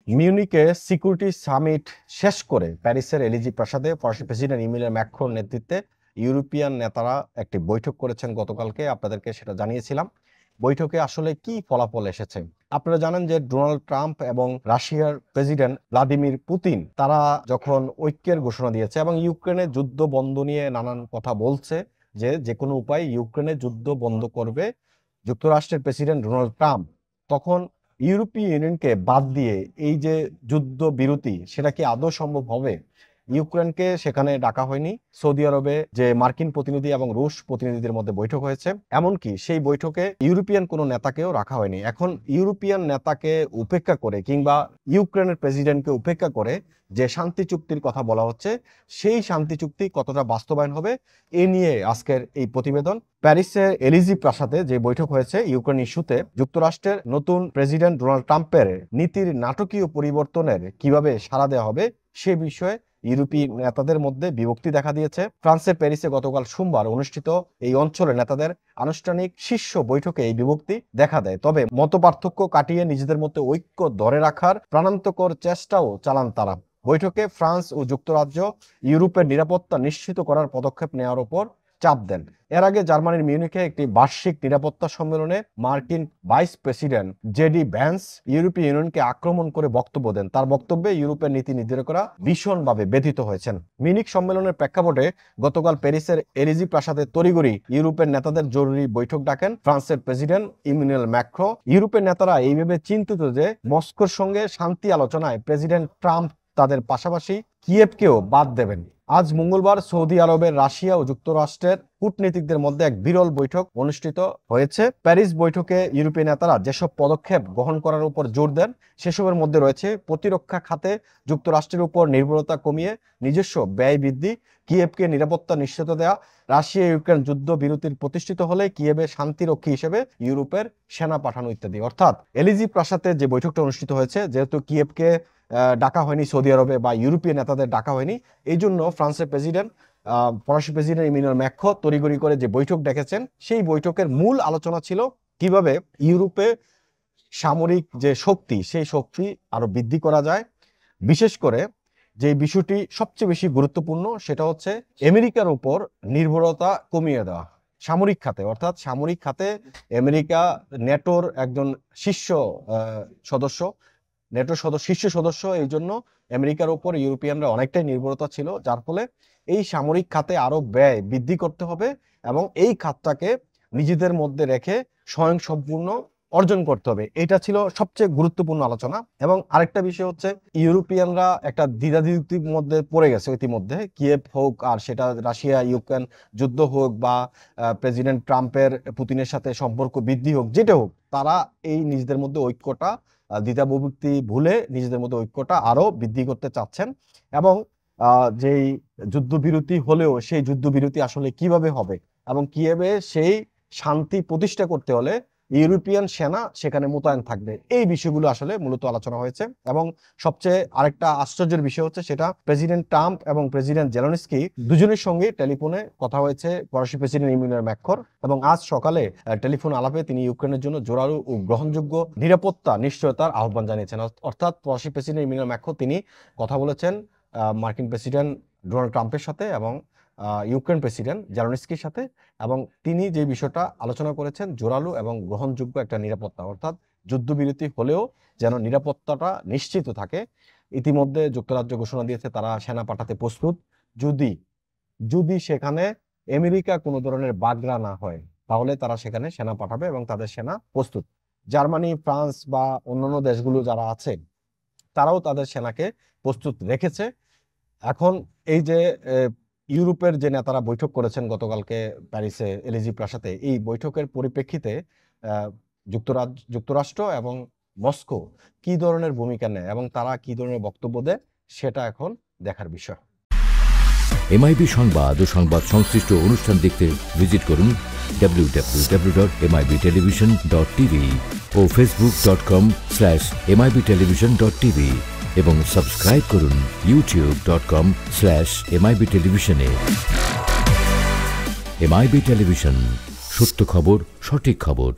মিউনিকে security summit শেষ করে প্যারিসের এলিজি প্রাসাদে ফরাসি প্রেসিডেন্ট ইমানুয়েল ম্যাক্রোর নেতৃত্বে ইউরোপিয়ান নেতারা একটি বৈঠক করেছেন গতকালকে, আপনাদেরকে সেটা জানিয়েছিলাম। বৈঠকে আসলে কি ফলাফল এসেছে? আপনারা জানেন যে ডোনাল্ড ট্রাম্প এবং রাশিয়ার প্রেসিডেন্ট ভ্লাদিমির পুতিন তারা যখন ঐক্যের ঘোষণা দিয়েছে এবং ইউক্রেনের যুদ্ধ বন্ধ নিয়ে নানান কথা বলছে, যে কোনো উপায় ইউক্রেনের যুদ্ধ বন্ধ করবে যুক্তরাষ্ট্রের প্রেসিডেন্ট ডোনাল্ড ট্রাম্প, তখন ইউরোপীয় ইউনিয়নকে বাদ দিয়ে এই যে যুদ্ধ বিরতি সেটা কি আদৌ সম্ভব হবে? ইউক্রেনকে সেখানে ডাকা হয়নি। সৌদি আরবে যে মার্কিন প্রতিনিধি এবং রুশ প্রতিনিধিদের মধ্যে বৈঠক হয়েছে, এমনকি সেই বৈঠকে ইউরোপিয়ান কোনো নেতাকেও রাখা হয়নি। এখন ইউরোপিয়ান নেতাকে উপেক্ষা করে কিংবা ইউক্রেনের প্রেসিডেন্টকে উপেক্ষা করে যে শান্তি চুক্তির কথা বলা হচ্ছে, সেই শান্তি চুক্তি কতটা বাস্তবায়ন হবে এ নিয়ে আজকের এই প্রতিবেদন। প্যারিসের এলিজি প্রাসাদে যে বৈঠক হয়েছে ইউক্রেন ইস্যুতে যুক্তরাষ্ট্রের নতুন প্রেসিডেন্ট ডোনাল্ড ট্রাম্পের নীতির নাটকীয় পরিবর্তনের কিভাবে সাড়া দেওয়া হবে সে বিষয়ে ইউরোপীয় নেতাদের মধ্যে বিভক্তি দেখা দিয়েছে। ফ্রান্সের প্যারিসে গতকাল সোমবার অনুষ্ঠিত এই অঞ্চলের নেতাদের আনুষ্ঠানিক শীর্ষ বৈঠকে এই বিভক্তি দেখা দেয়। তবে মতপার্থক্য কাটিয়ে নিজেদের মধ্যে ঐক্য ধরে রাখার প্রাণান্তকর চেষ্টাও চালান তারা। বৈঠকে ফ্রান্স ও যুক্তরাজ্য ইউরোপের নিরাপত্তা নিশ্চিত করার পদক্ষেপ নেওয়ার উপর চাপ দেন। এর আগে জার্মানির মিউনিখে একটি বার্ষিক নিরাপত্তা সম্মেলনে মার্কিন ভাইস প্রেসিডেন্ট জেডি ভ্যান্স ইউরোপীয় ইউনিয়নকে আক্রমণ করে বক্তব্য দেন। তার বক্তব্যে ইউরোপের নীতি নির্ধারকরা ভীষণভাবে ব্যথিত হয়েছেন। মিউনিখ সম্মেলনের প্রেক্ষাপটে গতকাল প্যারিসের এলিজি প্রাসাদে তড়িঘড়ি ইউরোপের নেতাদের জরুরি বৈঠক ডাকেন ফ্রান্সের প্রেসিডেন্ট ইমানুয়েল ম্যাক্রো। ইউরোপের নেতারা এইভাবে চিন্তিত যে মস্কোর সঙ্গে শান্তি আলোচনায় প্রেসিডেন্ট ট্রাম্প তাদের পাশাপাশি কিয়েভকেও বাদ দেবেন। আজ মঙ্গলবার সৌদি আরবের রাশিয়া ও যুক্তরাষ্ট্রের কূটনীতিকদের মধ্যে এক বিরল বৈঠক অনুষ্ঠিত হয়েছে। প্যারিস বৈঠকে ইউরোপীয় নেতারা যেসব পদক্ষেপ গ্রহণ করার উপর জোর দেন সেসবের মধ্যে রয়েছে প্রতিরক্ষা খাতে যুক্তরাষ্ট্রের উপর নির্ভরতা কমিয়ে নিজস্ব ব্যয় বৃদ্ধি, কিয়েভকে নিরাপত্তা নিশ্চিত দেওয়া, রাশিয়া ইউক্রেন যুদ্ধ বিরতির প্রতিষ্ঠিত হলে কিয়েভে শান্তিরক্ষী হিসেবে ইউরোপের সেনা পাঠানো ইত্যাদি। অর্থাৎ এলিজি প্রাসাদে যে বৈঠকটা অনুষ্ঠিত হয়েছে, যেহেতু কিয়েভকে ডাকা হয়নি সৌদি আরবে বা ইউরোপীয় নেতাদের ডাকা হয়নি, এই জন্য ফ্রান্সের প্রেসিডেন্ট ফরাসি প্রেসিডেন্ট ইমানুয়েল ম্যাক্রো তড়িঘড়ি করে যে বৈঠক ডেকেছেন, সেই বৈঠকের মূল আলোচনা ছিল কিভাবে ইউরোপে সামরিক যে শক্তি সেই শক্তি আরো বৃদ্ধি করা যায়। বিশেষ করে যে বিষয়টি সবচেয়ে বেশি গুরুত্বপূর্ণ সেটা হচ্ছে আমেরিকার উপর নির্ভরতা কমিয়ে দেওয়া সামরিক খাতে। অর্থাৎ সামরিক খাতে আমেরিকা নেটোর একজন শীর্ষ সদস্য, নেটোর শীর্ষ সদস্য, এই জন্য আমেরিকার উপর ইউরোপিয়ানরা অনেকটাই নির্ভরতা ছিল, যার ফলে এই সামরিক খাতে আরো ব্যয় বৃদ্ধি করতে হবে এবং এই খাতটাকে নিজেদের মধ্যে রেখে স্বয়ংসম্পূর্ণ অর্জন করতে হবে। এটা ছিল সবচেয়ে গুরুত্বপূর্ণ আলোচনা। এবং আরেকটা বিষয় হচ্ছে ইউরোপিয়ানরা একটা দ্বিধাদ্বন্দ্বের মধ্যে পড়ে গেছে ইতিমধ্যে। কিয়েভ হোক আর সেটা রাশিয়া ইউক্রেন যুদ্ধ হোক বা প্রেসিডেন্ট ট্রাম্পের পুতিনের সাথে সম্পর্ক বৃদ্ধি হোক, যেটা হোক, তারা এই নিজেদের মধ্যে ঐক্যটা দ্বিধাবিভক্তি ভুলে নিজেদের মধ্যে ঐক্যটা আরো বৃদ্ধি করতে চাচ্ছেন। এবং যেই যুদ্ধবিরতি হলেও সেই যুদ্ধবিরতি আসলে কিভাবে হবে এবং কিভাবে সেই শান্তি প্রতিষ্ঠা করতে হলে ইউরোপিয়ান সেনা সেখানে মোতায়েন থাকবে, এই বিষয়গুলো আসলে মূলত আলোচনা হয়েছে। এবং সবচেয়ে আরেকটা আশ্চর্যের বিষয় হচ্ছে সেটা প্রেসিডেন্ট ট্রাম্প এবং প্রেসিডেন্ট জেলেনস্কি দুজনের সঙ্গে টেলিফোনে কথা হয়েছে ফরাসি প্রেসিডেন্ট ইমানুয়েল ম্যাক্রোর। এবং আজ সকালে টেলিফোন আলাপে তিনি ইউক্রেনের জন্য জোরালো ও গ্রহণযোগ্য নিরাপত্তা নিশ্চয়তার আহ্বান জানিয়েছেন। অর্থাৎ ফরাসি প্রেসিডেন্ট ইমানুয়েল ম্যাক্রো তিনি কথা বলেছেন মার্কিন প্রেসিডেন্ট ডোনাল্ড ট্রাম্পের সাথে এবং ইউক্রেন প্রেসিডেন্ট জেলেনস্কির সাথে, এবং তিনি যে বিষয়টা আলোচনা করেছেন জোরালো এবং গ্রহণযোগ্য একটা নিরাপত্তা, অর্থাৎ যুদ্ধবিরতি হলেও যেন নিরাপত্তাটা নিশ্চিত থাকে। ইতিমধ্যে যুক্তরাজ্য ঘোষণা দিয়েছে তারা সেনা পাঠাতে প্রস্তুত, যদি সেখানে আমেরিকা কোনো ধরনের বাগড়া না হয় তাহলে তারা সেখানে সেনা পাঠাবে এবং তাদের সেনা প্রস্তুত। জার্মানি, ফ্রান্স বা অন্যান্য দেশগুলো যারা আছে তারাও তাদের সেনাকে প্রস্তুত রেখেছে। এখন এই যে ইউরোপের যে নেতারা বৈঠক করেছেন গতকালকে প্যারিসে এলিজি প্রাসাদে, এই বৈঠকের পরিপ্রেক্ষিতে যুক্তরাষ্ট্র এবং মস্কো কি ধরনের ভূমিকা নেয় এবং তারা কি ধরনের বক্তব্য দেয় সেটা এখন দেখার বিষয়। এমআইবি সংবাদ ও সংবাদ সংশ্লিষ্ট অনুষ্ঠান দেখতে ভিজিট করুন www.mibtelevision.tv ও facebook.com/mibtelevision.tv এবং সাবস্ক্রাইব করুন youtube.com/mibtelevision এ। এমআইবি টেলিভিশন, সত্য খবর, সঠিক খবর।